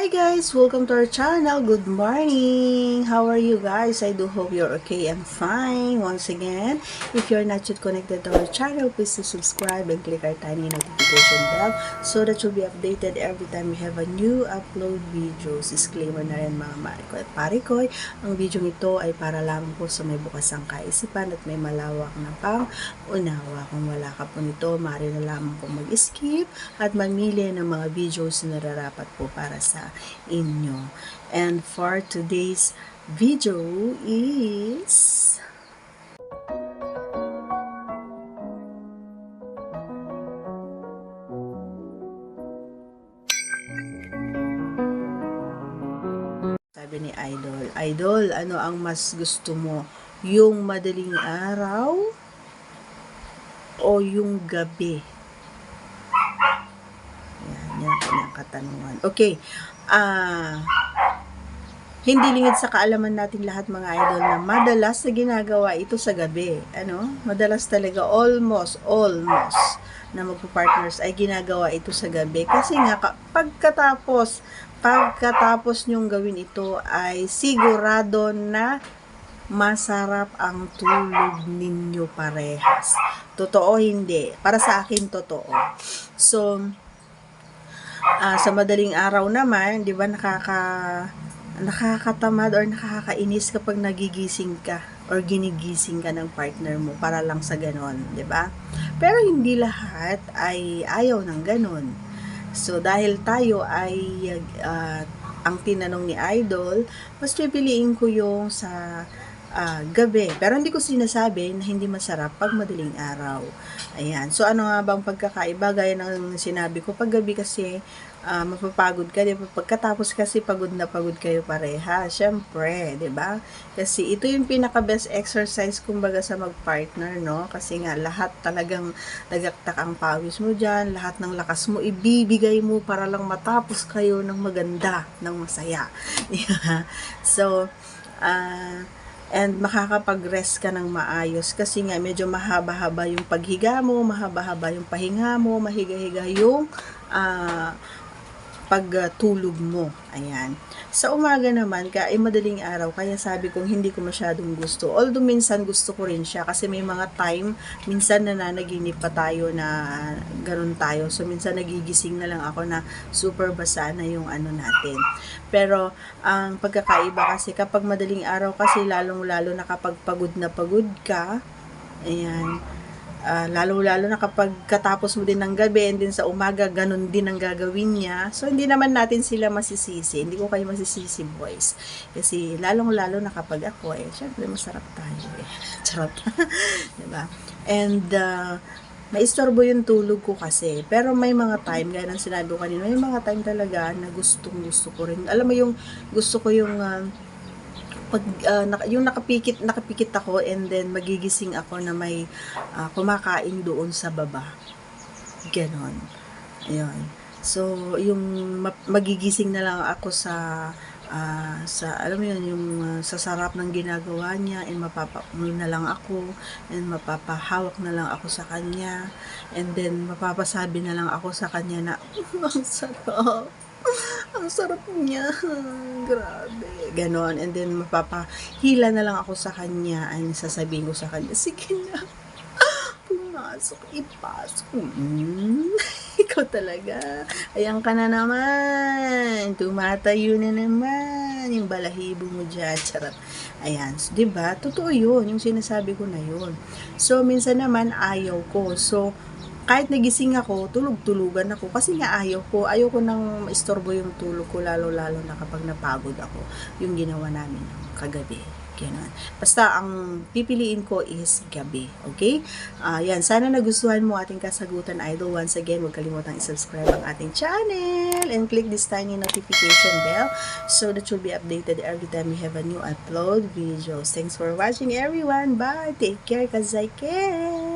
Hi guys! Welcome to our channel. Good morning! How are you guys? I do hope you're okay and fine. Once again, if you're not yet connected to our channel, please do subscribe and click our tiny notification bell so that you'll be updated every time we have a new upload videos. Disclaimer na rin mga mariko at parikoy. Ang video ito ay para lamang po sa may bukas ang kaisipan at may malawak na pang-unawa. Kung wala ka po nito, maaari na lamang po mag-skip at mamili ng mga videos na nararapat po para sa inyo. And for today's video is sabi ni Idol, ano ang mas gusto mo? Yung madaling araw o yung gabi? Yan ang katanungan. Okay. Hindi lingid sa kaalaman natin lahat mga idol na madalas na ginagawa ito sa gabi. Madalas talaga almost na magpo-partners ay ginagawa ito sa gabi. Kasi nga pagkatapos nyong gawin ito ay sigurado na masarap ang tulog ninyo parehas. Totoo hindi? Para sa akin totoo. So, sa madaling araw naman, 'di ba, nakakatamad or nakakainis kapag nagigising ka or ginigising ka ng partner mo para lang sa ganon, 'di ba? Pero hindi lahat ay ayaw ng ganon. So dahil tayo ay ang tinanong ni Idol, mas pipiliin ko yung sa gabi. Pero hindi ko sinasabi na hindi masarap pag madaling araw. Ayan. So, ano nga bang pagkakaiba? Gaya ng sinabi ko, pag gabi kasi, mapapagod ka, diba? Pagkatapos kasi pagod na pagod kayo pareha. Syempre, diba? Kasi ito yung pinaka-best exercise kumbaga sa mag-partner, no? Kasi nga, lahat talagang nagaktak ang pawis mo dyan, lahat ng lakas mo, ibibigay mo para lang matapos kayo ng maganda, ng masaya. So, and makakapag-rest ka ng maayos kasi nga medyo mahaba-haba yung paghiga mo, mahaba-haba yung pahinga mo, mahiga-higa yung pagtulog mo. Ayan. Sa umaga naman, ay madaling araw, kaya sabi kong hindi ko masyadong gusto. Although minsan gusto ko rin siya kasi may mga time, minsan nananaginip pa tayo na ganun tayo. So minsan nagigising na lang ako na super basa na yung ano natin. Pero ang pagkakaiba kasi kapag madaling araw kasi lalong-lalo na kapag pagod na pagod ka, ayan, lalo-lalo na kapag katapos mo din ng gabi and din sa umaga, ganun din ang gagawin niya. So, hindi naman natin sila masisisi. Hindi ko kayo masisisi, boys. Kasi, lalong-lalo na kapag ako, syempre, masarap tayo. Charot. Diba? And, maistorbo yung tulog ko kasi. Pero may mga time, gaya ng sinabi ko kanina, may mga time talaga na gusto ko rin. Alam mo yung, gusto ko yung, yung nakapikit ako and then magigising ako na may kumakain doon sa baba. Ganon. Ayun. So, yung magigising na lang ako sa alam mo yun, yung sa sarap ng ginagawa niya and mapapauwi na lang ako and mapapahawak na lang ako sa kanya and then mapapasabi na lang ako sa kanya na ang sarap. Ang sarap niya. Grabe. Ganon. And then, mapapahila na lang ako sa kanya. Ay, sasabihin ko sa kanya, sige na. Pumasok. Ipasok. Ikaw talaga. Ayan ka na naman. Tumatayo na naman. Yung balahibo mo dyan. Charot. Ayan. So, diba? Totoo yun. Yung sinasabi ko na yun. So, minsan naman, ayaw ko. So, kahit nagising ako, tulog-tulugan ako kasi nga ayaw ko nang maistorbo yung tulog ko lalo-lalo na kapag napagod ako yung ginawa namin kagabi. Ganun. Basta ang pipiliin ko is gabi. Okay? Yan. Sana nagustuhan mo ating kasagutan, Idol. Once again, huwag kalimutang i-subscribe ang ating channel and click this tiny notification bell so that you'll be updated every time we have a new upload videos. Thanks for watching, everyone. Bye! Take care, 'cause I care!